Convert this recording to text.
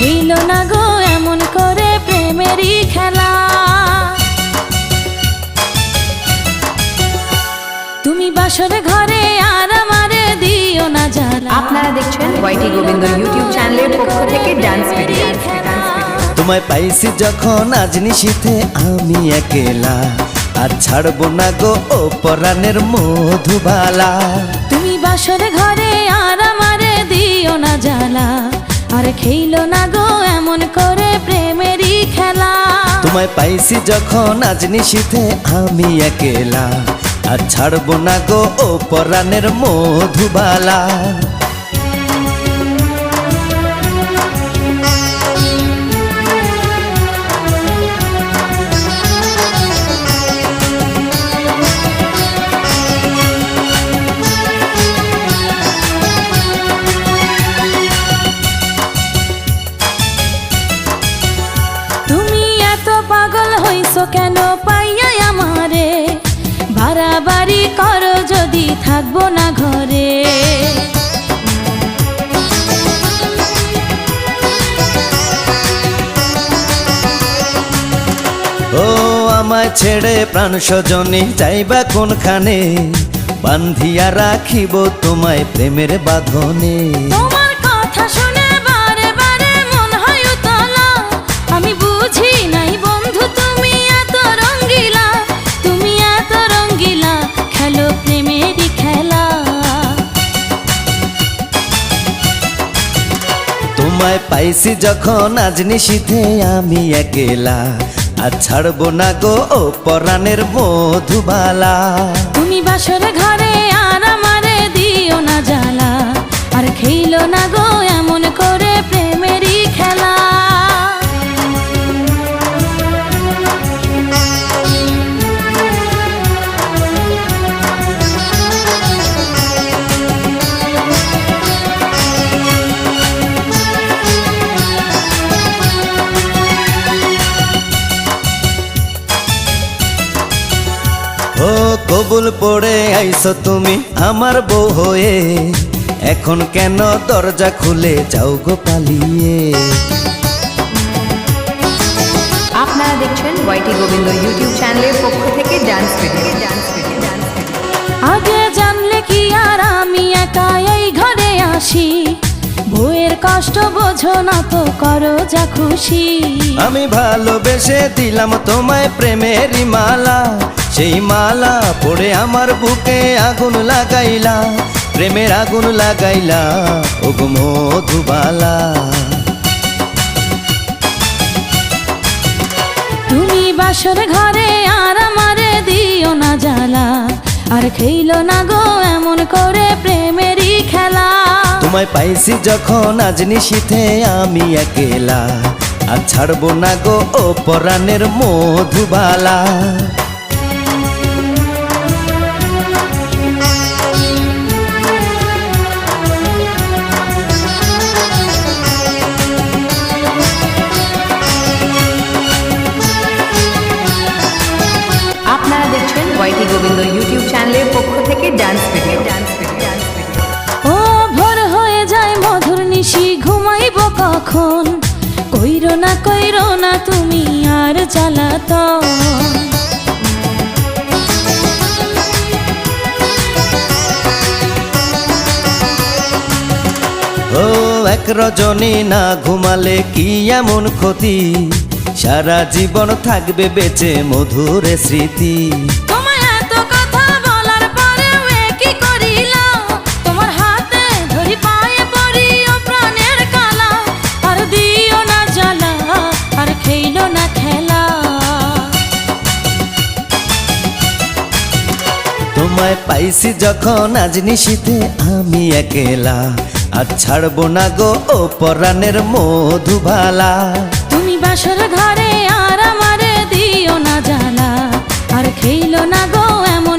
খেলো না গো এমন করে প্রেমেরই খেলা। তুমি বাসর ঘরে আর আমারে দিও না জ্বালা। আপনারা দেখছেন ওয়াইটি গোবিন্দ ইউটিউব চ্যানেলের পক্ষ থেকে ডান্স ভিডিও। তোমায় পাইছি যখন আজ নিশীথে আমি একেলা, আর ছাড়বো না গো ও পরাণের মধুবালা। তুমি বাসর ঘরে আর আমারে দিও না জ্বালা, আর খেলো না গো এমন করে প্রেমেরই খেলা। তোমায় পাইছি যখন আজ নিশীথে আমি একেলা, আর ছাড়বো না গো ও পরাণের মধুবালা। পাগল হইছো কেন পাইয়া আমারে, বাড়াবাড়ি করো যদি থাকবো না ঘরে। ও আমায় ছেড়ে প্রাণ স্বজনে যাইবা কোনখানে, বান্ধিয়া রাখিব তোমায় প্রেমের বাঁধনে। তোমার কথা শুনে বারে বারে মন হয় উতলা, আমি বুঝি নাই বন্ধু তুমি এত রঙ্গিলা, তুমি এত রঙ্গিলা খেলো প্রেমেরই খেলা। তোমায় পাইছি যখন আজ নিশীথে আমি একেলা, আর ছাড়বো না গো ও পরাণের মধুবালা। তুমি বাসর ঘরে আর আমারে দিও না জ্বালা, আর খেলো না গো এমন করে প্রেমেরই খেলা। ও কবুল পড়ে আইছো তুমি আমার বউ হয়ে, এখন কেন দরজা খুলে যাও গো পালিয়ে। আপনারা দেখছেন ওয়াইটি গোবিন্দ ইউটিউব চ্যানেলের পক্ষ থেকে ডান্স ভিডিও। আগে জানলে কি আর আমি একা এই ঘরে আসি, বউয়ের কষ্ট বোঝো না তো করো যা খুশি। আমি ভালোবেসে দিলাম তোমায় প্রেমেরই মালা, সেই মালা পড়ে আমার বুকে আগুন লাগাইলা, প্রেমের আগুন লাগাইলা ও গো মধুবালা। তুমি বাসর ঘরে আর আমারে দিও না জ্বালা, আর খেলো না গো এমন করে প্রেমেরই খেলা। তোমায় পাইছি যখন আজ নিশীথে আমি একেলা, আর ছাড়বো না গো ও পরাণের মধুবালা। আপনারা দেখছেন ওয়াইটি গোবিন্দ ইউটিউব চ্যানেলের পক্ষ থেকে ডান্স ভিডিও। ও ভোর হয়ে যায় মধুর নিশি ঘুমাইব কখন, কইরো না তুমি আর জ্বালাতন। ও এক রজনী না ঘুমালে কি এমন ক্ষতি, সারা জীবন থাকবে বেঁচে মধুর স্মৃতি। তোমায় এত কথা বলার পরেও কি করিলা, তোমার হাতে ধরি পায়ে পড়ি ও প্রাণের কালা, আর দিও না জ্বালা আর খেলো না খেলা। তোমায় পাইছি যখন আজ নিশীথে আমি একেলা, আর ছাড়বো না গো ও পরাণের মধুবালা। তুমি বাসর ঘরে আর আমারে দিও না জ্বালা, আর খেলো না গো এমন